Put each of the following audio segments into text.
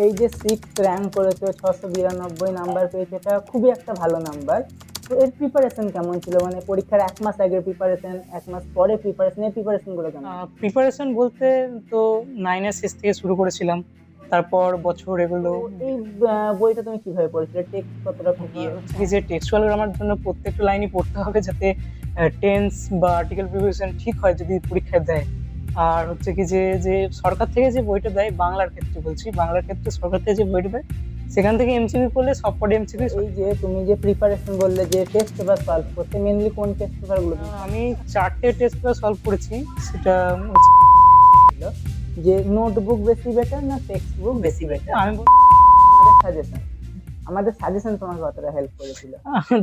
এই যে 6th rank করেছো, 692 নাম্বার পেয়েছো, এটা খুবই একটা ভালো নাম্বার। তো এর প্রিপারেশন কেমন ছিল? মানে পরীক্ষার 1 মাস আগের প্রিপারেশন, 1 মাস পরে প্রিপারেশন, এই প্রিপারেশন গুলো কেমন? প্রিপারেশন বলতে তো 9-এর শেষ থেকে শুরু করেছিলাম, তারপর বছর এগুলো। তো এই বইটা তুমি কিভাবে পড়েছিলে? টেক্সট কতটা খুঁটিয়ে? হচ্ছে কি যে টেক্সচুয়াল গ্রামার জন্য প্রত্যেকটা লাইনই পড়তে হবে, যাতে টেন্স বা আর্টিকেল প্রিপারেশন ঠিক হয় যদি পরীক্ষায় দেয়। আর হচ্ছে কি যে যে সরকার থেকে যে বইটা দেয়, বাংলার ক্ষেত্রে বলছি, বাংলার ক্ষেত্রে সরকার থেকে যে বইটা দেয় সেখান থেকে এমসিকিউ করলে সবকটা এমসিকিউ। এই যে তুমি যে প্রিপারেশন বললে যে টেস্ট পেপার সলভ করতে, মেইনলি কোন টেস্ট পেপার গুলো আমি 4টে টেস্ট পেপার সলভ করেছি। সেটা ছিল? যে নোটবুক বেশি বেটার না টেক্সট বুক বেশি বেটার? আমি আমাদের সাজেশন, আমাদের সাজেশন তোমাকে কতটা হেল্প করেছিল?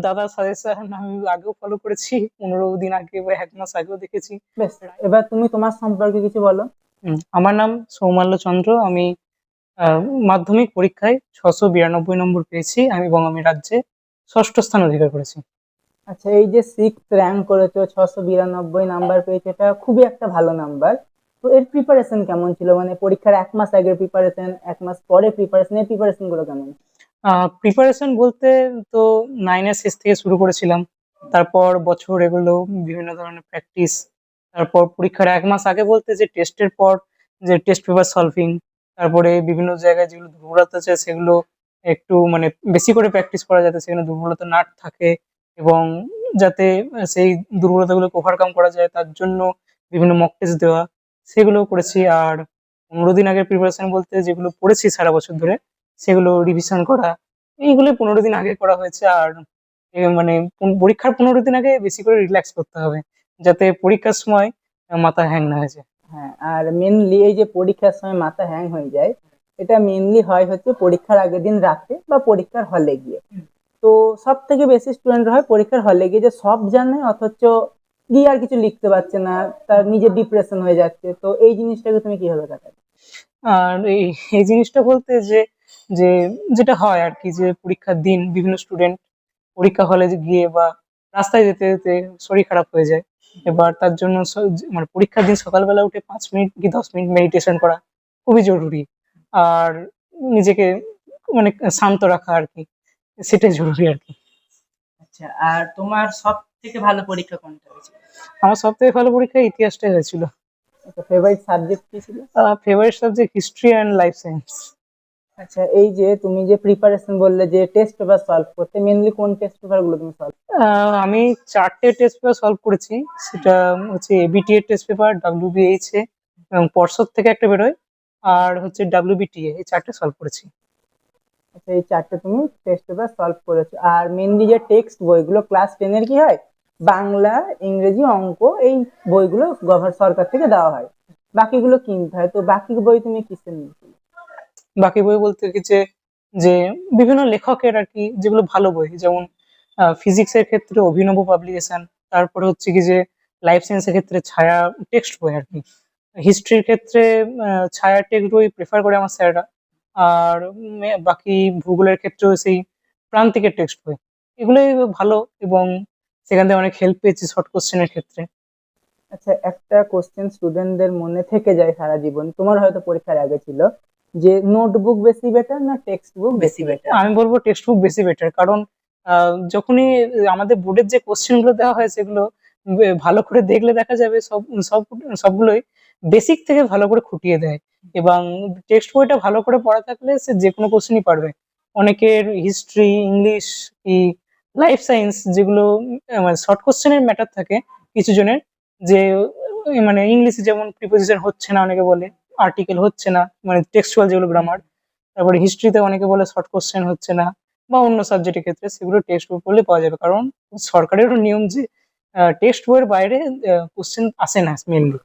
দাদার সাজেশন আমি আগেও ফলো করেছি, 15 দিন আগে বা 1 মাস আগেও দেখেছি। বেশ, এবার তুমি তোমার সম্পর্কে কিছু বলো। আমার নাম সৌমাল্য চন্দ্র। আমি মাধ্যমিক পরীক্ষায় 692 নম্বর পেয়েছি এবং আমি রাজ্যে ষষ্ঠ স্থান অধিকার করেছি। আচ্ছা, এই যে 6th র্যাঙ্ক করেছো, 692 নাম্বার পেয়েছো, এটা খুবই একটা ভালো নাম্বার। তো এর প্রিপারেশন কেমন ছিল? মানে পরীক্ষার 1 মাস আগের প্রিপারেশন, 1 মাস পরে প্রিপারেশন, এই প্রিপারেশন গুলো কেমন? প্রিপারেশন বলতে তো 9-এর শেষ থেকে শুরু করেছিলাম, তারপর বছর এগুলো বিভিন্ন ধরনের প্র্যাকটিস, তারপর পরীক্ষার 1 মাস আগে বলতে যে টেস্টের পর যে টেস্ট পেপার সলভিং, তারপরে বিভিন্ন জায়গায় যেগুলো দুর্বলতা আছে সেগুলো একটু মানে বেশি করে প্র্যাকটিস করা, যাতে সেখানে দুর্বলতা না থাকে এবং যাতে সেই দুর্বলতাগুলোকে ওভারকাম করা যায়, তার জন্য বিভিন্ন মক টেস্ট দেওয়া, সেগুলো করেছি। আর 15 দিন আগের প্রিপারেশন বলতে যেগুলো পড়েছি সারা বছর ধরে সেগুলো রিভিশন করা, এইগুলো 15 দিন আগে করা হয়েছে। আর মানে পরীক্ষার 15 দিন আগে বেশি করে রিল্যাক্স করতে হবে, যাতে পরীক্ষার সময় মাথা হ্যাং না হয়েছে। হ্যাঁ, আর মেনলি এই যে পরীক্ষার সময় মাথা হ্যাং হয়ে যায়, এটা মেনলি হয় হচ্ছে পরীক্ষার আগের দিন রাতে বা পরীক্ষার হলে গিয়ে। তো সব থেকে বেশি স্টুডেন্ট হয় পরীক্ষার হলে গিয়ে, যে সব জানে অথচ গিয়ে আর কিছু লিখতে পারছে না, তার নিজের ডিপ্রেশন হয়ে যাচ্ছে। তো এই জিনিসটাকে তুমি কিভাবে কাটাবে? আর এই এই জিনিসটা বলতে যে যে যেটা হয় আর কি, যে পরীক্ষার দিন বিভিন্ন স্টুডেন্ট পরীক্ষা হলে গিয়ে বা রাস্তায় যেতে যেতে শরীর খারাপ হয়ে যায়। এবার তার জন্য মানে পরীক্ষার দিন সকালবেলা উঠে 5 মিনিট কি 10 মিনিট মেডিটেশন করা খুবই জরুরি। আর নিজেকে মানে শান্ত রাখা আর কি, সেটাই জরুরি আর কি। আচ্ছা, আর তোমার সব থেকে ভালো পরীক্ষা কোনটা হয়েছে? আমার সব থেকে ভালো পরীক্ষা ইতিহাসটাই হয়েছিল। আচ্ছা, ফেভারিট সাবজেক্ট কি ছিল? Favourite subject history and life science. আচ্ছা, এই যে তুমি যে প্রিপারেশন বললে যে টেস্ট পেপার সলভ করতে, মেনলি কোন টেস্ট পেপার গুলো তুমি সলভ? আমি 4টে টেস্ট পেপার সলভ করেছি। সেটা হচ্ছে এবিটি এর টেস্ট পেপার, ডাব্লিউবিএইচ এ এবং পর্ষদ থেকে একটা বেরোয়, আর হচ্ছে ডাব্লিউবিটিএ, এই 4টে সলভ করেছি। আচ্ছা, এই 4টে তুমি টেস্ট পেপার সলভ করেছো। আর মেনলি যে টেক্সট বইগুলো ক্লাস 10 এর কি হয়, বাংলা, ইংরেজি, অঙ্ক, এই বইগুলো সরকার থেকে দেওয়া হয়, বাকিগুলো কিনতে হয়। তো বাকি বই তুমি কিসে নিয়েছিলে? বাকি বই বলতে কি যে যে বিভিন্ন লেখকের আর কি, যেগুলো ভালো বই, যেমন ফিজিক্সের ক্ষেত্রে অভিনব পাবলিকেশন, তারপরে হচ্ছে কি যে লাইফ সায়েন্সের ক্ষেত্রে ছায়া টেক্সট বই আর কি। হিস্ট্রির ক্ষেত্রে ছায়া টেক্সট বই প্রেফার করে আমার স্যাররা। আর বাকি ভূগোলের ক্ষেত্রেও সেই প্রান্তিকের টেক্সট বই, এগুলোই ভালো এবং সেখান থেকে অনেক হেল্প পেয়েছি শর্ট কোশ্চেনের ক্ষেত্রে। আচ্ছা, একটা কোশ্চেন স্টুডেন্টদের মনে থেকে যায় সারা জীবন, তোমার হয়তো পরীক্ষার আগে ছিল, যে নোটবুক বেশি বেটার না টেক্সট বুক বেশি বেটার? আমি বলবো টেক্সট বুক বেশি বেটার, কারণ যখনই আমাদের বোর্ডের যে কোশ্চেন গুলো দেওয়া হয় সেগুলো ভালো করে দেখলে দেখা যাবে সব সবগুলোই বেসিক থেকে ভালো করে খুঁটিয়ে দেয়। এবং টেক্সট বইটা ভালো করে পড়া থাকলে সে যে কোনো কোশ্চেনই পারবে। অনেকের হিস্ট্রি, ইংলিশ কি লাইফ সায়েন্স, যেগুলো মানে শর্ট কোশ্চেনের ম্যাটার থাকে কিছু জনের, যে মানে ইংলিশে যেমন প্রিপোজিশন হচ্ছে না অনেকে বলে, আর্টিকেল হচ্ছে না, মানে টেক্সচুয়াল যেগুলো গ্রামার। তারপরে হিস্ট্রিতে অনেকে বলে শর্ট কোশ্চেন হচ্ছে না, বা অন্য সাবজেক্টের ক্ষেত্রে সেগুলো টেক্সট বই পড়লে পাওয়া যাবে, কারণ সরকারেরও নিয়ম যে টেক্সট বইয়ের বাইরে কোশ্চেন আসে না মেনলি।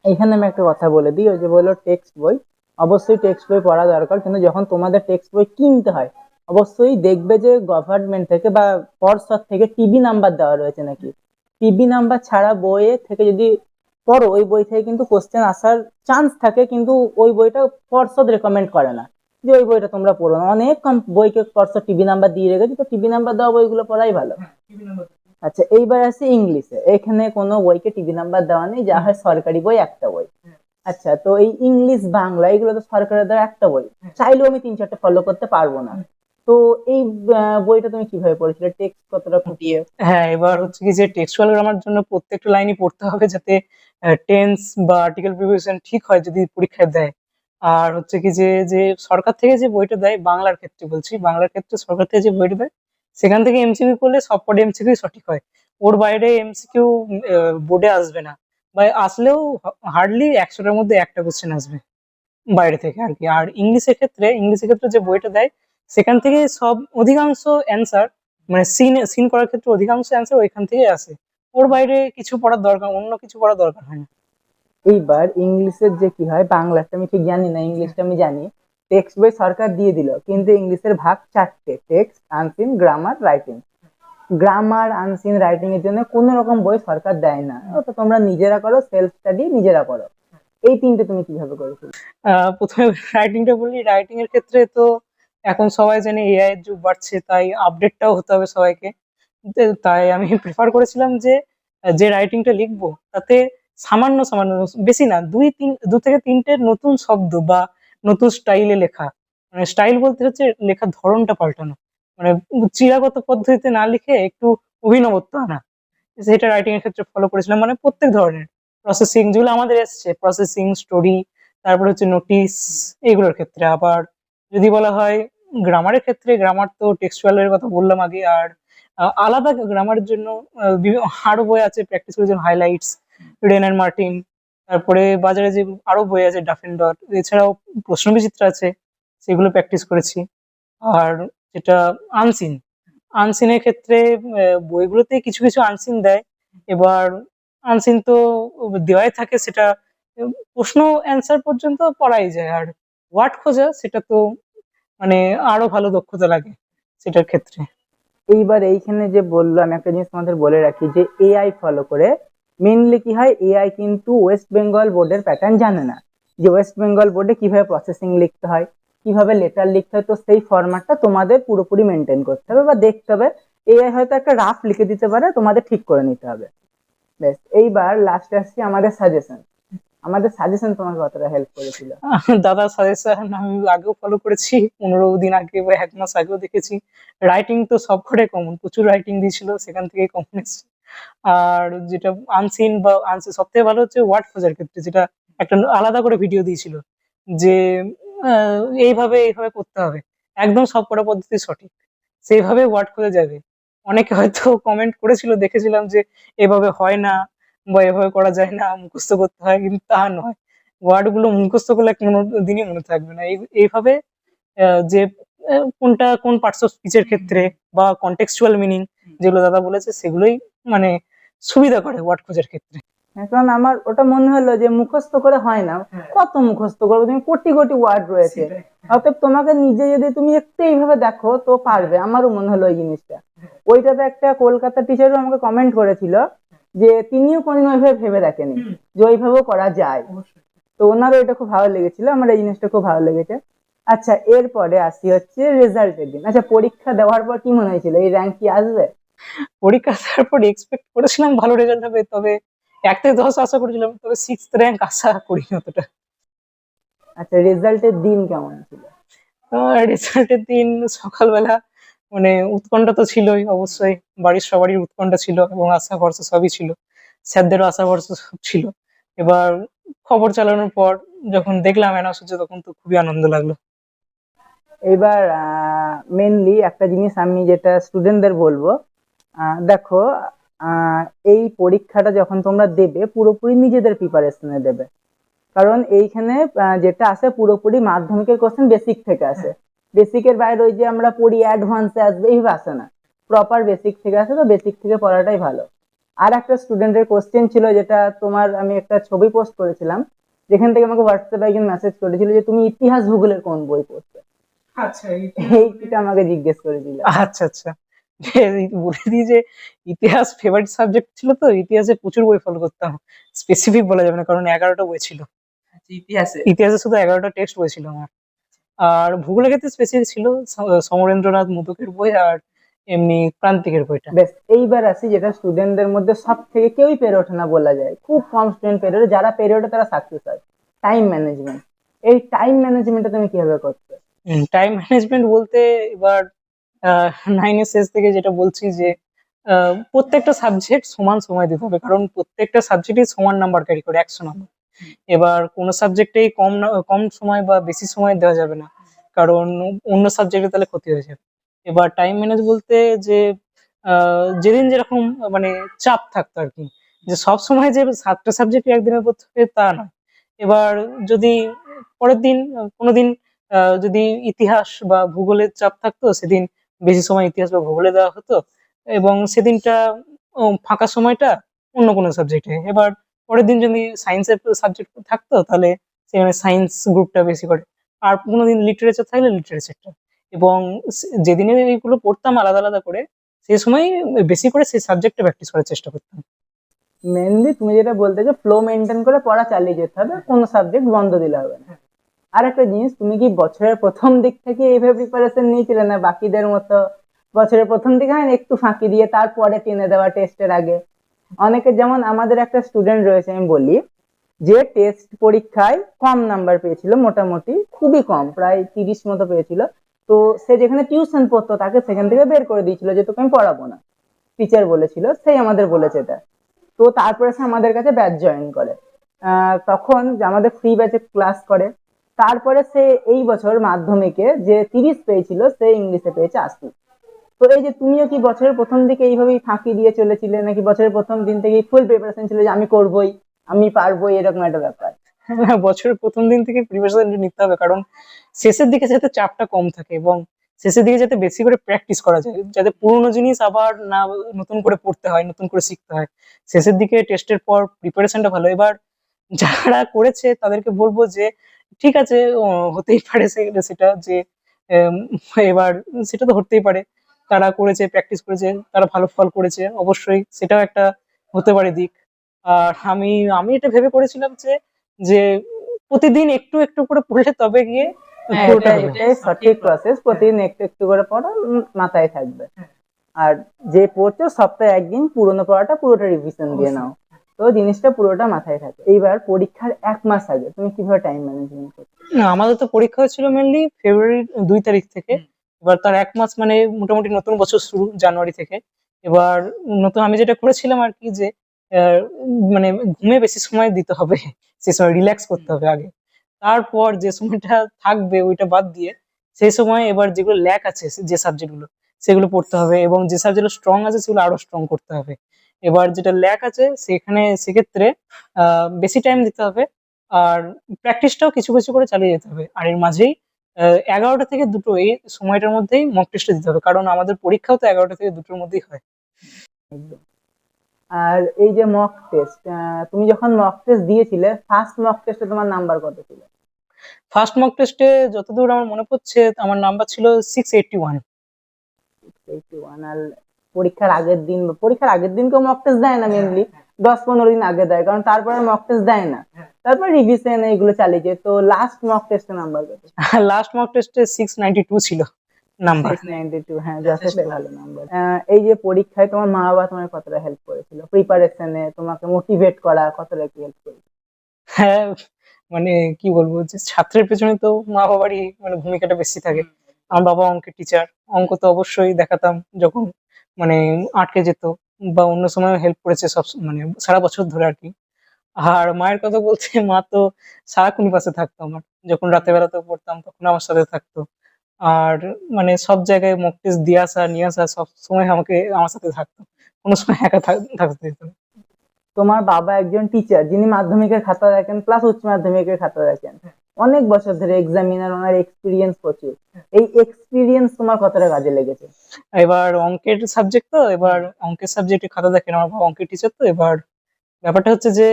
এখানে আমি একটা কথা বলে দিই, ওই যে বললো টেক্সট বই, অবশ্যই টেক্সট বই পড়া দরকার, কিন্তু যখন তোমাদের টেক্সট বই কিনতে হয় অবশ্যই দেখবে যে গভর্নমেন্ট থেকে বা পর্ষদ থেকে টিবি নাম্বার দেওয়া রয়েছে নাকি। টিবি নাম্বার ছাড়া বইয়ে থেকে যদি পড়ো, ওই বই থেকে কিন্তু কোশ্চেন আসার চান্স থাকে, কিন্তু ওই বইটা পর্ষদ রেকমেন্ড করে না যে ওই বইটা তোমরা পড়ো না। অনেক কম বইকে পর্ষদ টিবি নাম্বার দিয়ে রেখেছে, তো টিবি নাম্বার দেওয়া বইগুলো পড়াই ভালো। আচ্ছা, এইবার আসি ইংলিশে। এখানে কোনো বইকে টিভি নাম্বার দেওয়া নেই, যা হয় সরকারি বই একটা বই। আচ্ছা, তো এই ইংলিশ বাংলা এগুলো তো সরকারের দ্বারা একটা বই, চাইলেও আমি 3-4টে ফলো করতে পারবো না। তো এই বইটা তুমি কিভাবে পড়েছিলে, টেক্সট কতটা খুঁটিয়ে? হ্যাঁ, এবার হচ্ছে কি যে টেক্সচুয়াল গ্রামার জন্য প্রত্যেকটা লাইনই পড়তে হবে, যাতে টেন্স বা আর্টিকেল প্রিপোজিশন ঠিক হয় যদি পরীক্ষায় দেয়। আর হচ্ছে কি যে যে সরকার থেকে যে বইটা দেয়, বাংলার ক্ষেত্রে বলছি, বাংলার ক্ষেত্রে সরকার থেকে যে বইটা দেয় সেখান থেকে এমসিকিউ করলে সবকটা এমসিকিউ সঠিক হয়। ওর বাইরে এমসিকিউ বোর্ডে আসবে না, বা আসলেও হার্ডলি 100টার মধ্যে একটা কোশ্চেন আসবে বাইরে থেকে আর কি। আর ইংলিশের ক্ষেত্রে যে বইটা দেয় সেখান থেকে সব অধিকাংশ অ্যান্সার, মানে সিন সিন করার ক্ষেত্রে অধিকাংশ অ্যান্সার ওইখান থেকে আসে। ওর বাইরে কিছু পড়ার দরকার, অন্য কিছু পড়ার দরকার হয় না। এইবার ইংলিশের যে কি হয়, বাংলাটা আমি ঠিক জানি না, ইংলিশটা আমি জানি টেক্সট বই সরকার দিয়ে দিল, কিন্তু ইংলিশের ভাগ 4টে: text, unseen, grammar, writing. Grammar, unseen, writing এর জন্য কোনো রকম বই সরকার দেয় না, ওটা তোমরা নিজেরা করো, সেলফ স্টাডি নিজেরা করো। এই 3টে তুমি কিভাবে করেছিলে? প্রথমে রাইটিংটা বলি। রাইটিং এর ক্ষেত্রে তো এখন সবাই জানে এআই এর যুগ বাড়ছে, তাই আপডেটটাও হতে হবে সবাইকে। তাই আমি প্রেফার করেছিলাম যে যে রাইটিংটা লিখবো তাতে সামান্য সামান্য, বেশি না, 2 থেকে 3টে নতুন শব্দ বা নতুন স্টাইলে লেখা। মানে স্টাইল বলতে হচ্ছে লেখার ধরনটা পাল্টানো, মানে চিরাগত পদ্ধতিতে না লিখে একটু অভিনবত্ব আনা। সেটা রাইটিং এর ক্ষেত্রে ফলো করেছিলাম, মানে প্রত্যেক ধরনের প্রসেসিং যেগুলো আমাদের এসছে, প্রসেসিং, স্টোরি, তারপরে হচ্ছে নোটিস, এগুলোর ক্ষেত্রে। আবার যদি বলা হয় গ্রামারের ক্ষেত্রে, গ্রামার তো টেক্সচুয়ালের কথা বললাম আগে। আর আলাদা গ্রামারের জন্য আরো বই আছে প্র্যাকটিস করার জন্য, হাইলাইটস, রেন অ্যান্ড মার্টিন। তারপরে বাজারে যে আরো বই আছে, ডাফ এন্ড ডট, এছাড়াও প্রশ্নবিচিত্র আছে, সেগুলো প্র্যাকটিস করেছি। আর যেটা আনসিন, আনসিনের ক্ষেত্রে বইগুলোতে কিছু কিছু আনসিন দেয়। এবার আনসিন তো দেওয়াই থাকে, সেটা প্রশ্ন অ্যান্সার পর্যন্ত পড়াই যায়। আর ওয়ার্ড খোঁজা, সেটা তো মানে আরো ভালো দক্ষতা লাগে সেটার ক্ষেত্রে। এইবার এইখানে যে বললো, আমি একটা জিনিস তোমাদের বলে রাখি যে এআই ফলো করে মেনলি কি হয়, এআই কিন্তু ওয়েস্ট বেঙ্গল বোর্ডের প্যাটার্ন জানে না, যে ওয়েস্ট বেঙ্গল বোর্ডে কিভাবে প্রসেসিং লিখতে হয়, কিভাবে লেটার লিখতে হয়। তো সেই ফরম্যাটটা তোমাদের পুরোপুরি মেনটেন করতে হবে বা দেখতে হবে। এআই হয়তো একটা রাফ লিখে দিতে পারে, তোমাদের ঠিক করে নিতে হবে। বেশ, এইবার লাস্টে আসছি আমাদের সাজেশন। আমাদের সাজেশন তোমাকে কতটা হেল্প করেছিল? দাদা সাজেশন আমি আগেও ফলো করেছি, 15 দিন আগে বা 1 মাস আগেও দেখেছি। রাইটিং তো সবকটাই কমন, প্রচুর রাইটিং দিয়েছিল, সেখান থেকেই কমন এসছে। আর যেটা আনসিন বা আনসিন, সব থেকে ভালো হচ্ছে ওয়ার্ড খোঁজার ক্ষেত্রে, যেটা একটা আলাদা করে ভিডিও দিয়েছিল যে এইভাবে এইভাবে করতে হবে, একদম সবকটা পদ্ধতি সঠিক, সেইভাবে ওয়ার্ড খোঁজা যাবে। অনেকে হয়তো কমেন্ট করেছিল, দেখেছিলাম যে এভাবে হয় না বা এভাবে করা যায় না, মুখস্থ করতে হয়, কিন্তু তা নয়। ওয়ার্ড গুলো মুখস্থ করলে কোনো দিনই মনে থাকবে না। এইভাবে যে কোনটা কোন পার্টস অফ স্পিচের ক্ষেত্রে বা কন্টেক্সচুয়াল মিনিং, যেগুলো দাদা বলেছে সেগুলোই মানে সুবিধা করে ওয়ার্ড খোঁজার ক্ষেত্রে। কারণ আমার ওটা মনে হলো যে মুখস্থ করে হয় না, কত মুখস্থ করবে তুমি, কোটি কোটি ওয়ার্ড রয়েছে। অতএব তোমাকে নিজে যদি তুমি একটু এইভাবে দেখো তো পারবে, আমারও মনে হলো ওই জিনিসটা। ওইটাতে একটা কলকাতা টিচারও আমাকে কমেন্ট করেছিল যে তিনিও কোনদিন ওইভাবে ভেবে দেখেনি যে ওইভাবেও করা যায়। তো ওনারও এটা খুব ভালো লেগেছিল, আমার এই জিনিসটা খুব ভালো লেগেছে। আচ্ছা, এরপরে আসি হচ্ছে রেজাল্টের দিন। আচ্ছা, পরীক্ষা দেওয়ার পর কি মনে হয়েছিল, এই র্যাঙ্ক কি আসবে? পরীক্ষা দেওয়ার পর এক্সপেক্ট করেছিলাম ভালো রেজাল্ট হবে, তবে 1 থেকে 10 আশা করেছিলাম, তবে 6th র্যাঙ্ক আশা করিনি অতটা। আচ্ছা, রেজাল্টের দিন কেমন ছিল? রেজাল্টের দিন সকালবেলা মানে উৎকণ্ঠা তো ছিলই অবশ্যই, বাড়ির সবারই উৎকণ্ঠা ছিল এবং আশা ভরসা সবই ছিল, স্যারদেরও আশা ভরসা সব ছিল। এবার খবর চালানোর পর যখন দেখলাম অ্যানাউন্স হচ্ছে, তখন তো খুবই আনন্দ লাগলো। এবার মেনলি একটা জিনিস আমি যেটা স্টুডেন্টদের বলবো, দেখো, আহ, এই পরীক্ষাটা যখন তোমরা দেবে পুরোপুরি নিজেদের প্রিপারেশনে দেবে। কারণ এইখানে যেটা আসে পুরোপুরি মাধ্যমিকের কোশ্চেন বেসিক থেকে আসে। বেসিকের বাইরে ওই যে আমরা পড়ি অ্যাডভান্সে আসবে এইভাবে আসে না, প্রপার বেসিক থেকে আসে, তো বেসিক থেকে পড়াটাই ভালো। আর একটা স্টুডেন্টের কোশ্চেন ছিল, যেটা তোমার আমি একটা ছবি পোস্ট করেছিলাম, যেখান থেকে আমাকে হোয়াটসঅ্যাপে একজন মেসেজ করেছিল যে তুমি ইতিহাস ভূগোলের কোন বই পড়ছো। আচ্ছা, এইটা আমাকে জিজ্ঞেস করেছিল। আচ্ছা আচ্ছা, বলে দিই যে ইতিহাস ফেভারিট সাবজেক্ট ছিল, তো ইতিহাসে প্রচুর বই ফলো করতাম। স্পেসিফিক বলা যাবে না, কারণ 11টা বই ছিল। ইতিহাসে শুধু 11টা টেক্সট বই ছিল আমার। আর ভূগোলের ক্ষেত্রে স্পেসিফিক ছিল সমরেন্দ্রনাথ মোদকের বই, আর এমনি প্রান্তিকের বইটা। বেশ, এইবার আসি যেটা স্টুডেন্টদের মধ্যে সব থেকে কেউই পেরে ওঠে না বলা যায়, খুব কম স্টুডেন্ট পেরে ওঠে, যারা পেরে ওঠে তারা সাকসেস হয়। Time management. এই টাইম ম্যানেজমেন্টটা তুমি কিভাবে করতে? টাইম ম্যানেজমেন্ট বলতে এবার 9 এর শেষ থেকে যেটা বলছি যে প্রত্যেকটা সাবজেক্ট সমান সময় দিতে হবে, কারণ প্রত্যেকটা সাবজেক্টই সমান নাম্বার ক্যারি করে, 100 নাম্বার। এবার কোনো সাবজেক্টেই কম সময় বা বেশি সময় দেওয়া যাবে না, কারণ অন্য সাবজেক্টে তাহলে ক্ষতি হয়ে যাবে। এবার টাইম ম্যানেজ বলতে যে যেদিন যেরকম মানে চাপ থাকতো আর কি, যে সব সময় যে 7টা সাবজেক্ট একদিনের পড়তে হবে তা না। এবার যদি পরের দিন কোনোদিন যদি ইতিহাস বা ভূগোলের চাপ থাকতো, সেদিন বেশি সময় ইতিহাস বা ভূগোলে দেওয়া হতো, এবং সেদিনটা ফাঁকা সময়টা অন্য কোনো সাবজেক্টে। এবার পরের দিন যদি সায়েন্সের সাবজেক্ট থাকতো, তাহলে সেখানে সায়েন্স গ্রুপটা বেশি করে, আর কোনোদিন লিটারেচার থাকলে লিটারেচারটা। এবং যেদিনে এইগুলো পড়তাম আলাদা আলাদা করে, সেই সময় বেশি করে সেই সাবজেক্টটা প্র্যাকটিস করার চেষ্টা করতাম। মেনলি তুমি যেটা বলতে যে ফ্লো মেনটেন করে পড়া চালিয়ে যেতে হবে, কোনো সাবজেক্ট বন্ধ দিলে হবে না। আর একটা জিনিস, তুমি কি বছরের প্রথম দিক থেকে এইভাবে প্রিপারেশন নিয়েছিলে, না বাকিদের মতো বছরের প্রথম দিকে হয় না একটু ফাঁকি দিয়ে তারপরে টেনে দেওয়া টেস্টের আগে? অনেকে, যেমন আমাদের একটা স্টুডেন্ট রয়েছে আমি বলি, যে টেস্ট পরীক্ষায় কম নাম্বার পেয়েছিল, মোটামুটি খুবই কম, প্রায় 30 মতো পেয়েছিল। তো সে যেখানে টিউশন পড়তো তাকে সেখান থেকে বের করে দিয়েছিল যে তোকে আমি পড়াবো না, টিচার বলেছিল, সেই আমাদের বলেছে এটা। তো তারপরে সে আমাদের কাছে ব্যাচ জয়েন করে। তখন যে আমাদের ফ্রি ব্যাচে ক্লাস করে। তারপরে সে এই বছর মাধ্যমিকে যে 30 পেয়েছিল, সে ইংলিশে পেয়েছে 80। তো এই যে তুমিও কি বছরের প্রথম দিকে এইভাবেই ফাঁকি দিয়ে চলেছিলে, নাকি বছরের প্রথম দিন থেকেই ফুল প্রিপারেশন ছিল যে আমি করবোই, আমি পারবোই, এরকম একটা ব্যাপার? হ্যাঁ, বছরের প্রথম দিন থেকে প্রিপারেশন নিতে হবে, কারণ শেষের দিকে যাতে চাপটা কম থাকে, এবং শেষের দিকে যাতে বেশি করে প্র্যাকটিস করা যায়, যাতে পুরোনো জিনিস আবার না নতুন করে পড়তে হয়, নতুন করে শিখতে হয়। শেষের দিকে টেস্টের পর প্রিপারেশনটা ভালো। এবার যারা করেছে তাদেরকে বলবো যে ঠিক আছে, হতেই পারে সেটা যে আম, এবার সেটা তো হতেই পারে, তারা করেছে, প্র্যাকটিস করেছে, তারা ভালো ফল করেছে, অবশ্যই সেটাও একটা হতে পারে দিক। আর আমি আমি এটা ভেবে করেছিলাম যে যে প্রতিদিন একটু একটু করে পড়লে তবে গিয়ে হ্যাঁ, পুরোটা হবে। এটাই সঠিক প্রসেস, প্রতিদিন একটু একটু করে পড়া মাথায় থাকবে। আর যে পড়ছো সপ্তাহে একদিন পুরোনো পড়াটা পুরোটা রিভিশন দিয়ে নাও, তো জিনিসটা পুরোটা মাথায় থাকে। এইবার পরীক্ষার 1 মাস আগে তুমি কিভাবে টাইম ম্যানেজমেন্ট করছো? না, আমাদের তো পরীক্ষা হচ্ছিল মেনলি ফেব্রুয়ারির 2 তারিখ থেকে। এবার তার 1 মাস মানে মোটামুটি নতুন বছর শুরু জানুয়ারি থেকে। এবার নতুন আমি যেটা করেছিলাম আর কি, যে মানে ঘুমে বেশি সময় দিতে হবে, সে সময় রিল্যাক্স করতে হবে আগে। তারপর যে সময়টা থাকবে ওইটা বাদ দিয়ে, সেই সময় এবার যেগুলো ল্যাক আছে, যে সাবজেক্ট গুলো, সেগুলো পড়তে হবে, এবং যে সাবজেক্ট স্ট্রং আছে সেগুলো আরো স্ট্রং করতে হবে। এবার যেটা ল্যাক আছে সেখানে সেক্ষেত্রে বেশি টাইম দিতে হবে, আর প্র্যাকটিসটাও কিছু কিছু করে চালিয়ে যেতে হবে। আর এর মাঝেই 11টা থেকে 2টো এই সময়টার মধ্যেই মক টেস্টটা দিতে হবে, কারণ আমাদের পরীক্ষাও তো 11টা থেকে 2টোর মধ্যেই হয়। একদম। আর এই যে মক টেস্ট, তুমি যখন মক টেস্ট দিয়েছিলে, ফার্স্ট মক টেস্টে তোমার নাম্বার কত ছিল? ফার্স্ট মক টেস্টে যতদূর আমার মনে পড়ছে আমার নাম্বার ছিল 681। 81। আর পরীক্ষার আগের দিন কেউ মক টেস্ট দেয় না মেনলি, 10-15 দিন আগে দেয়, কারণ তারপরে মক টেস্ট দেয় না, তারপর রিভিশন এইগুলো চালিয়ে যায়। তো লাস্ট মক টেস্টে নাম্বার কত? লাস্ট মক টেস্টে 692 ছিল নাম্বার। 692, হ্যাঁ, যথেষ্ট ভালো নাম্বার। এই যে পরীক্ষায় তোমার মা বাবা তোমার কতটা হেল্প করেছিল প্রিপারেশনে, তোমাকে মোটিভেট করা কতটা কি হেল্প করেছিল? হ্যাঁ, মানে কি বলবো, যে ছাত্রের পেছনে তো মা বাবারই মানে ভূমিকাটা বেশি থাকে। আমার বাবা অঙ্কের টিচার, অঙ্ক তো অবশ্যই দেখাতাম যখন মানে আটকে যেত, বা অন্য সময় হেল্প করেছে সব মানে সারা বছর ধরে আর কি। আর মায়ের কথা বলতে, মা তো সারাক্ষণই পাশে থাকতো আমার, যখন রাতে বেলাতেও পড়তাম তখন আমার সাথে থাকতো। আর মানে সব জায়গায় মক টেস্ট দিয়ে আসা নিয়ে আসা সব সময় আমাকে আমার সাথে থাকতো, কোনো সময় একা থাকতে দিত না। তোমার বাবা একজন টিচার, যিনি মাধ্যমিকের খাতা দেখেন প্লাস উচ্চ মাধ্যমিকের খাতা দেখেন, অনেক বছর ধরে এক্সামিনার, ওনার এক্সপিরিয়েন্স প্রচুর। এই এক্সপিরিয়েন্স তোমার কতটা কাজে লেগেছে? এবার অঙ্কের সাবজেক্ট তো, এবার অঙ্কের সাবজেক্টে খাতা দেখেন, আমার বাবা অঙ্কের টিচার তো। এবার ব্যাপারটা হচ্ছে যে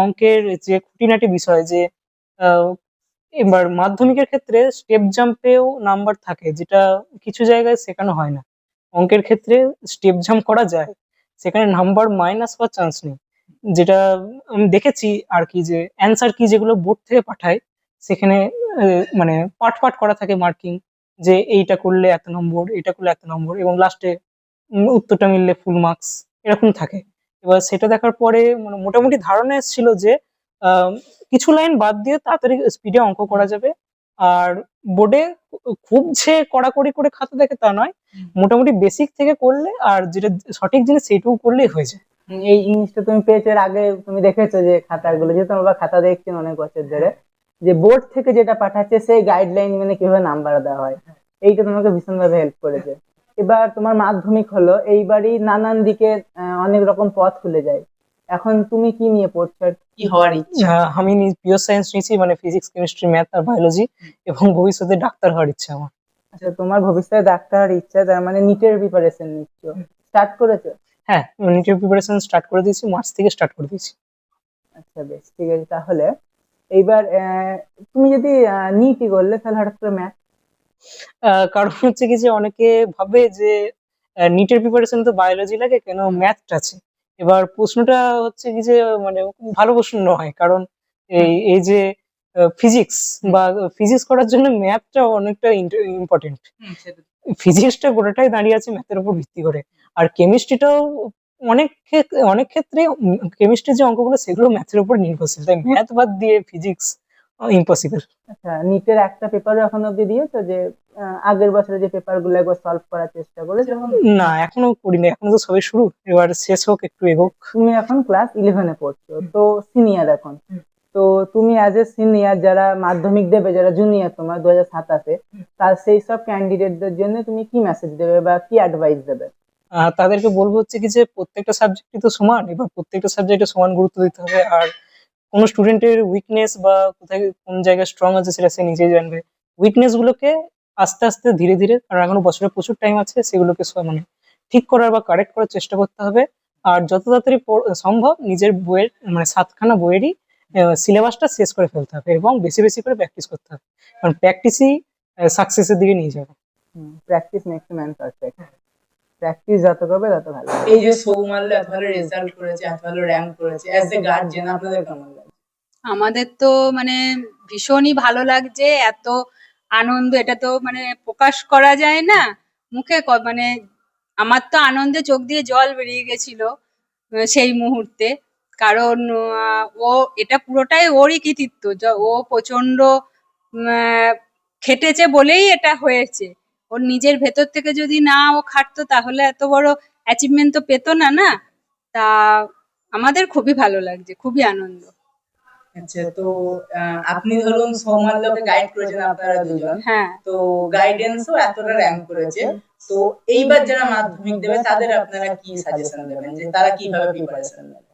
অঙ্কের যে খুঁটিনাটি বিষয়, যে আহ, এবার মাধ্যমিকের ক্ষেত্রে স্টেপ জাম্পেও নাম্বার থাকে, যেটা কিছু জায়গায় শেখানো হয় না। অঙ্কের ক্ষেত্রে স্টেপ জাম্প করা যায়, সেখানে নাম্বার মাইনাস হওয়ার চান্স নেই। যেটা আমি দেখেছি আর কি, যে অ্যান্সার কি যেগুলো বোর্ড থেকে পাঠায়, সেখানে মানে পার্ট পার্ট করা থাকে মার্কিং, যে এইটা করলে এত নম্বর, এটা করলে এত নম্বর, এবং লাস্টে উত্তরটা মিললে ফুল মার্কস, এরকম থাকে। এবার সেটা দেখার পরে মানে মোটামুটি ধারণা এসেছিল যে আম, কিছু লাইন বাদ দিয়ে তাড়াতাড়ি স্পিডে অঙ্ক করা যাবে। আর বোর্ডে খুব যে কড়াকড়ি করে খাতা দেখে তা নয়, মোটামুটি বেসিক থেকে করলে আর যেটা সঠিক জিনিস সেইটুকু করলেই হয়ে যায়। এই জিনিসটা তুমি পেয়েছো এর আগে, তুমি দেখেছো যে খাতাগুলো, যেহেতু আমরা খাতা দেখছেন অনেক বছর ধরে, যে বোর্ড থেকে যেটা পাঠাচ্ছে সেই গাইডলাইন মেনে কিভাবে নাম্বার দেওয়া হয়, এইটা তোমাকে ভীষণভাবে হেল্প করেছে। এবার তোমার মাধ্যমিক হলো, এইবারই নানান দিকে অনেক রকম পথ খুলে যায়। এখন তুমি কি নিয়ে পড়ছো আর কি হওয়ার ইচ্ছা? আমি পিওর সায়েন্স নিয়েছি, মানে ফিজিক্স, কেমিস্ট্রি, ম্যাথ আর বায়োলজি, এবং ভবিষ্যতে ডাক্তার হওয়ার ইচ্ছা আমার। আচ্ছা, তোমার ভবিষ্যতে ডাক্তার হওয়ার ইচ্ছা, তার মানে নিটের প্রিপারেশন নিচ্ছ, স্টার্ট করেছো? হ্যাঁ, নিটের প্রিপারেশন স্টার্ট করে দিয়েছি, মার্চ থেকে স্টার্ট করে দিয়েছি। আচ্ছা, বেশ, ঠিক আছে। তাহলে এইবার তুমি যদি নিটই করলে, তাহলে হঠাৎ করে ম্যাথ? কারণ হচ্ছে কি যে অনেকে ভাবে যে নিটের প্রিপারেশন তো বায়োলজি লাগে, কেন ম্যাথটা আছে। এবার প্রশ্নটা হচ্ছে কি যে মানে ভালো প্রশ্ন নয়, কারণ এই যে ফিজিক্স বা ফিজিক্স করার জন্য ম্যাথটা অনেকটা ইম্পর্টেন্ট। ফিজিক্সটা গোটাটাই দাঁড়িয়ে আছে ম্যাথের উপর ভিত্তি করে। আর কেমিস্ট্রিটাও অনেক ক্ষেত্রে কেমিস্ট্রির যে অঙ্কগুলো সেগুলো ম্যাথের উপর নির্ভরশীল, তাই ম্যাথ বাদ দিয়ে ফিজিক্স ইম্পসিবল। আচ্ছা, নিটের একটা পেপারও এখন অব্দি দিয়েছো, যে আগের বছরে যে পেপার গুলো একবার সলভ করার চেষ্টা করেছো? না, এখনো করিনি, এখনো তো সবে শুরু, এবার শেষ হোক, একটু এগোক। তুমি এখন ক্লাস 11-এ পড়ছো, তো সিনিয়র এখন। তো তুমি অ্যাজ এ সিনিয়র, যারা মাধ্যমিক দেবে, যারা জুনিয়র তোমার 2027-এ, তার সেই সব ক্যান্ডিডেটদের জন্য তুমি কি মেসেজ দেবে বা কি অ্যাডভাইস দেবে? তাদেরকে বলবো হচ্ছে কি যে প্রত্যেকটা সাবজেক্টই তো সমান, এবার প্রত্যেকটা সাবজেক্টে সমান গুরুত্ব দিতে হবে। আর কোনো স্টুডেন্টের উইকনেস বা কোথায় কোন জায়গায় স্ট্রং আছে সেটা সে নিজেই জানবে। উইকনেস গুলোকে আস্তে আস্তে ধীরে ধীরে, কারণ এখনো বছরে প্রচুর টাইম আছে, সেগুলোকে মানে ঠিক করার বা কারেক্ট করার চেষ্টা করতে হবে। আর যত তাড়াতাড়ি সম্ভব নিজের বইয়ের মানে 7খানা বইয়েরই সিলেবাসটা শেষ করে ফেলতে হবে এবং বেশি বেশি করে প্র্যাকটিস করতে হবে, কারণ প্র্যাকটিসই সাকসেসের দিকে নিয়ে যাবে। Practice makes man perfect. Practice যত করবে তত ভালো। এই যে সৌমাল্য এত ভালো রেজাল্ট করেছে, এত ভালো র্যাঙ্ক করেছে, অ্যাজ এ গার্জিয়ান আপনাদের কেমন লাগে? আমাদের তো মানে ভীষণই ভালো লাগছে, এত আনন্দ, এটা তো মানে প্রকাশ করা যায় না মুখে। মানে আমার তো আনন্দে চোখ দিয়ে জল বেরিয়ে গেছিল সেই মুহূর্তে। কারণ ও এটা পুরোটাই ওরই কৃতিত্ব, ও প্রচন্ড খেটেছে বলেই এটা হয়েছে। ওর নিজের ভেতর থেকে যদি না ও খাটতো তাহলে এত বড় অ্যাচিভমেন্ট তো পেতো না না। তা আমাদের খুবই ভালো লাগছে, খুবই আনন্দ। আচ্ছা, তো আপনি ধরুন সৌমাল্যকে গাইড করেছেন আপনারা দুজন, হ্যাঁ, তো গাইডেন্সও এতটা র্যাঙ্ক করেছে, তো এইবার যারা মাধ্যমিক দেবে তাদের আপনারা কি সাজেশন দেবেন, যে তারা কিভাবে প্রিপারেশন নেবে?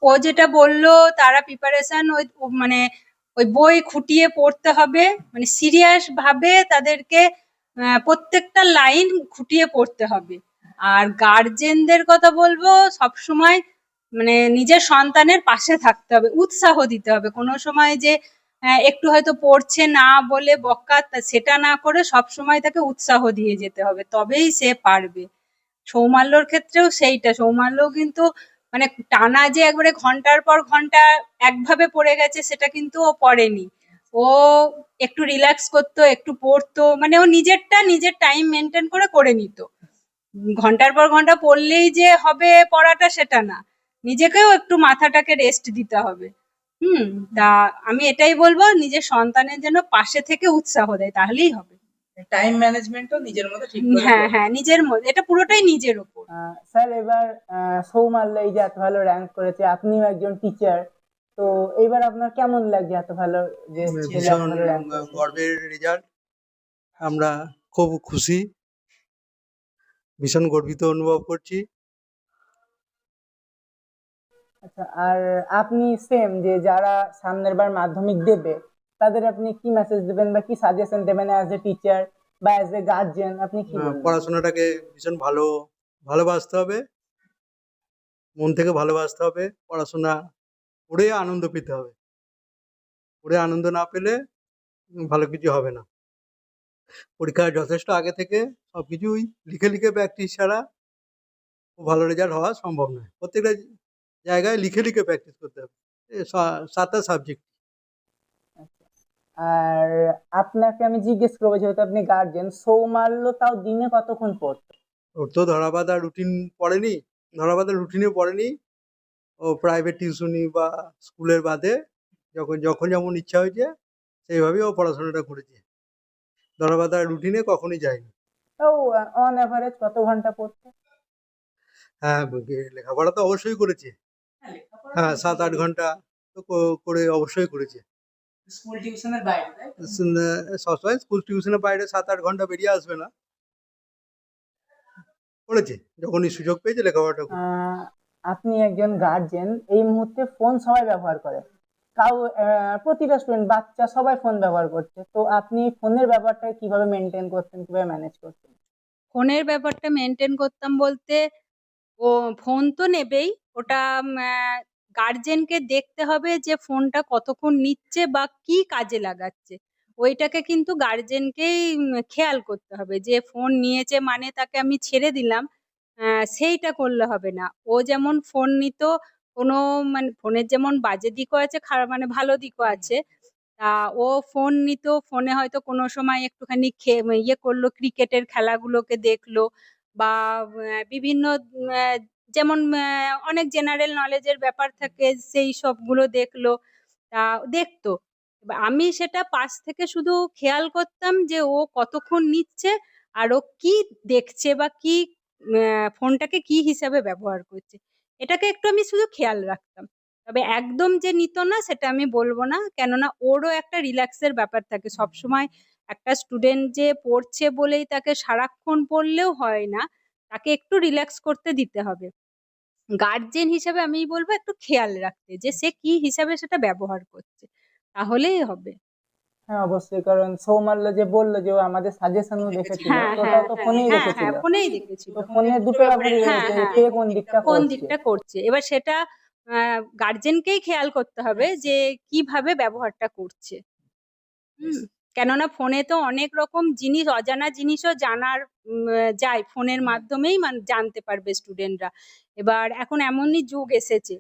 ও যেটা বললো, তারা প্রিপারেশন মানে ওই বই খুঁটিয়ে পড়তে হবে, মানে সিরিয়াস ভাবে তাদেরকে প্রত্যেকটা লাইন খুঁটিয়ে পড়তে হবে। আর গার্জেনদের কথা বলবো, সবসময় মানে নিজের সন্তানের পাশে থাকতে হবে, উৎসাহ দিতে হবে। কোনো সময় যে একটু হয়তো পড়ছে না বলে বকা, সেটা না করে সব সময় তাকে উৎসাহ দিয়ে যেতে হবে, তবেই সে পারবে। সৌমাল্যর ক্ষেত্রেও সেইটা, সৌমাল্য কিন্তু মানে টানা যে একবারে ঘন্টার পর ঘন্টা একভাবে পড়ে গেছে সেটা কিন্তু ও পড়েনি। ও একটু রিল্যাক্স করতো, একটু পড়তো, মানে ও নিজেরটা নিজের টাইম মেনটেন করে নিত। ঘন্টার পর ঘন্টা পড়লেই যে হবে পড়াটা সেটা না, নিজেকেও একটু মাথাটাকে রেস্ট দিতে হবে। তা আমি এটাই বলবো, নিজের সন্তানের জন্য পাশে থেকে উৎসাহ দেয়, তাহলেই হবে। টাইম ম্যানেজমেন্টও নিজের মধ্যে ঠিক করে হ্যাঁ হ্যাঁ, নিজের মধ্যে, এটা পুরোটাই নিজের উপর। স্যার, এবার সৌমাল্য এই যে এত ভালো র্যাঙ্ক করেছে, আপনিও একজন টিচার, তো এইবার আপনার কেমন লাগছে এত ভালো যে ছেলে এত ভীষণ ভালো র্যাঙ্ক করেছে? গর্বের রেজাল্ট, আমরা খুব খুশি, ভীষণ গর্বিত অনুভব করছি। আচ্ছা, আর আপনি সেম, যে যারা সামনের বার মাধ্যমিক দেবে তাদের আপনি কি মেসেজ দেবেন বা কি সাজেশন দেবেন অ্যাজ এ টিচার বা অ্যাজ এ গার্জিয়ান, আপনি কি বলবেন? পড়াশোনাটাকে ভীষণ ভালোবাসতে হবে, মন থেকে ভালোবাসতে হবে, পড়াশোনা পড়ে আনন্দ পেতে হবে, পড়ে আনন্দ না পেলে ভালো কিছু হবে না। পরীক্ষায় যথেষ্ট আগে থেকে সবকিছুই লিখে লিখে প্র্যাকটিস ছাড়া খুব ভালো রেজাল্ট হওয়া সম্ভব নয়। প্রত্যেকটা জায়গায় লিখে লিখে প্র্যাকটিস করতে হবে, 7টা সাবজেক্ট। আর আপনাকে আমি জিজ্ঞেস করবো, যেহেতু আপনি গার্জেন, সৌমাল্য তাও দিনে কতক্ষণ পড়তো? ওর তো ধরাবাঁধা রুটিন পড়েনি, ধরাবাঁধা রুটিনে পড়েনি, ও প্রাইভেট টিউশনি বা স্কুলের বাদে যখন যখন যেমন ইচ্ছা হয়েছে সেইভাবেই ও পড়াশোনাটা করেছে। ধরাবাঁধা রুটিনে কখনোই যায়নি। তাও অন অ্যাভারেজ কত ঘন্টা পড়তো? হ্যাঁ, লেখাপড়া তো অবশ্যই করেছে। হ্যাঁ, 7-8 ঘন্টা তো করে অবশ্যই করেছে। স্কুল টিউশনের বাইরে, তাই তো? সবসময় স্কুল টিউশনের বাইরে 7-8 ঘন্টা বেরিয়ে আসবে না, করেছে যখনই সুযোগ পেয়েছে লেখাপড়াটা করেছে। আপনি একজন গার্জেন, এই মুহূর্তে ফোন সবাই ব্যবহার করে, তাও প্রতিটা স্টুডেন্ট বাচ্চা সবাই ফোন ব্যবহার করছে, তো আপনি ফোনের ব্যাপারটা কিভাবে মেনটেন করতেন, কিভাবে ম্যানেজ করতেন? ফোনের ব্যাপারটা মেনটেন করতাম বলতে, ও ফোন তো নেবেই, ওটা গার্জেনকে দেখতে হবে যে ফোনটা কতক্ষণ নিচ্ছে বা কি কাজে লাগাচ্ছে। ওইটাকে কিন্তু গার্জেনকেই খেয়াল করতে হবে যে ফোন নিয়েছে মানে তাকে আমি ছেড়ে দিলাম, সেইটা করলে হবে না। ও যেমন ফোন নিত, কোনো মানে ফোনের যেমন বাজে দিকও আছে, খারাপ মানে ভালো দিকও আছে। তা ও ফোন নিত, ফোনে হয়তো কোনো সময় একটুখানি ইয়ে করলো, ক্রিকেটের খেলাগুলোকে দেখলো বা বিভিন্ন যেমন অনেক জেনারেল নলেজের ব্যাপার থাকে, সেই সবগুলো দেখলো, তা দেখতো। এবার আমি সেটা পাশ থেকে শুধু খেয়াল করতাম যে ও কতক্ষণ নিচ্ছে আর ও কি দেখছে বা কি ফোনটাকে কি হিসাবে ব্যবহার করছে, এটাকে একটু আমি শুধু খেয়াল রাখতাম। তবে একদম যে নিত না সেটা আমি বলবো না, কেননা ওরও একটা রিল্যাক্সের ব্যাপার থাকে সবসময়। একটা স্টুডেন্ট যে পড়ছে বলেই তাকে সারাক্ষণ পড়লেও হয় না, তাকে একটু রিল্যাক্স করতে দিতে হবে। গার্জেন হিসাবে আমি বলবো একটু খেয়াল রাখতে যে সে কি হিসাবে সেটা ব্যবহার করছে, তাহলেই হবে। হ্যাঁ অবশ্যই, কারণ সৌমাল্য যে বললো যে ও আমাদের সাজেশনও দেখেছিল, হ্যাঁ তো হ্যাঁ ওটাও তো হ্যাঁ ফোনেই হ্যাঁ হ্যাঁ, দেখেছিল, ফোনেই দেখেছিল। তো ফোনের দুটো ব্যাপারই হ্যাঁ রয়েছে, হ্যাঁ, কে কোন দিকটা কোন করছে। দিকটা করছে এবার সেটা গার্জেনকেই খেয়াল করতে হবে যে কিভাবে ব্যবহারটা করছে। হুম, কেননা ফোনে তো অনেক রকম জিনিস, অজানা জিনিসও জানার যায়, ফোনের মাধ্যমেই জানতে পারবে স্টুডেন্টরা। এবার এখন এমনই যুগ এসেছে,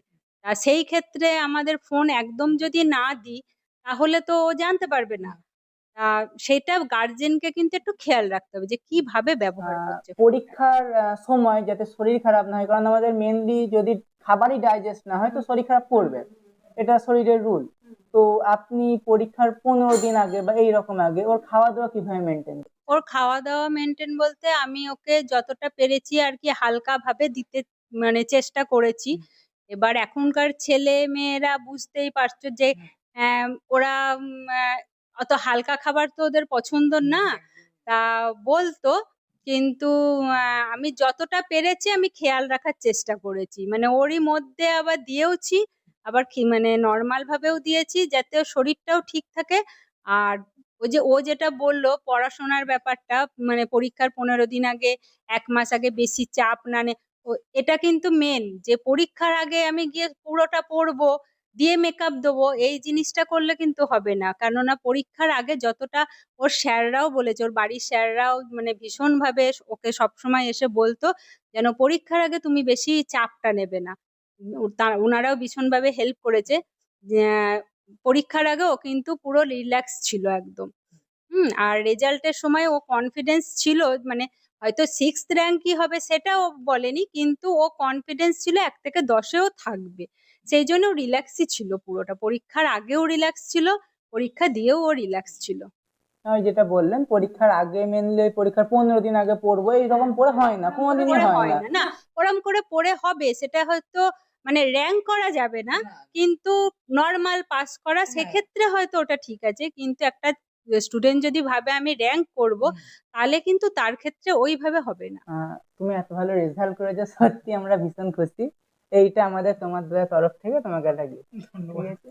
তা সেই ক্ষেত্রে আমাদের ফোন একদম যদি না দিই তাহলে তো ও জানতে পারবে না। সেটা গার্জেনকে কিন্তু একটু খেয়াল রাখতে হবে যে কিভাবে ব্যবহার করছে ফোনটা। পরীক্ষার সময় যাতে শরীর খারাপ না হয়, কারণ আমাদের মেনলি যদি খাবারই ডাইজেস্ট না হয় তো শরীর খারাপ করবে, এটা শরীরের রুল। তো আপনি পরীক্ষার 15 দিন আগে বা এইরকম আগে ওর খাওয়া দাওয়া কিভাবে মেনটেন? ওর খাওয়া দাওয়া মেনটেন বলতে আমি ওকে যতটা পেরেছি আর কি হালকা ভাবে দিতে মানে চেষ্টা করেছি। এবার এখনকার ছেলে মেয়েরা বুঝতেই পারছো যে ওরা অত হালকা খাবার তো ওদের পছন্দ না, তা বলতো, কিন্তু আমি যতটা পেরেছি আমি খেয়াল রাখার চেষ্টা করেছি, মানে ওরই মধ্যে আবার দিয়েওছি, আবার কি মানে নর্মাল ভাবেও দিয়েছি যাতে ওর শরীরটাও ঠিক থাকে। আর ওই যে ও যেটা বললো পড়াশোনার ব্যাপারটা, মানে পরীক্ষার 15 দিন আগে 1 মাস আগে বেশি চাপ না নে, এটা কিন্তু মেন, যে পরীক্ষার আগে আমি গিয়ে পুরোটা পড়বো দিয়ে মেকআপ দেবো, এই জিনিসটা করলে কিন্তু হবে না। কেননা পরীক্ষার আগে যতটা, ওর স্যাররাও বলেছে, ওর বাড়ির স্যাররাও মানে ভীষণ ভাবে ওকে সবসময় এসে বলতো যেন পরীক্ষার আগে তুমি বেশি চাপটা নেবে না। ওনারাও ভীষণ ভাবে হেল্প করেছে। পরীক্ষার আগে ও কিন্তু পুরো রিল্যাক্স ছিল একদম। আর রেজাল্টের সময় ও কনফিডেন্স ছিল, মানে হয়তো 6th র্যাঙ্কই হবে সেটাও বলেনি, কিন্তু ও কনফিডেন্স ছিল 1 থেকে 10-এও থাকবে, সেই জন্য রিল্যাক্সই ছিল পুরোটা, পরীক্ষার আগেও রিল্যাক্স ছিল, পরীক্ষা দিয়েও ও রিল্যাক্স ছিল। ওই যেটা বললেন পরীক্ষার আগে মেনলি পরীক্ষার 15 দিন আগে পড়বো, এইরকম পড়ে হয় না, কোনোদিনই পড়ে হয় হয় না। না, না ওরম করে পড়ে হবে সেটা হয়তো মানে র্যাঙ্ক করা যাবে না, কিন্তু নর্মাল পাস করা সেক্ষেত্রে হয়তো ওটা ঠিক আছে, কিন্তু একটা স্টুডেন্ট যদি ভাবে আমি র্যাঙ্ক করব তাহলে কিন্তু তার ক্ষেত্রে ওইভাবে হবে না। তুমি এত ভালো রেজাল্ট করেছো, সত্যি আমরা ভীষণ খুশি। এইটা আমাদের তোমাদের তরফ থেকে তোমাকে একটা gift। ঠিক আছে।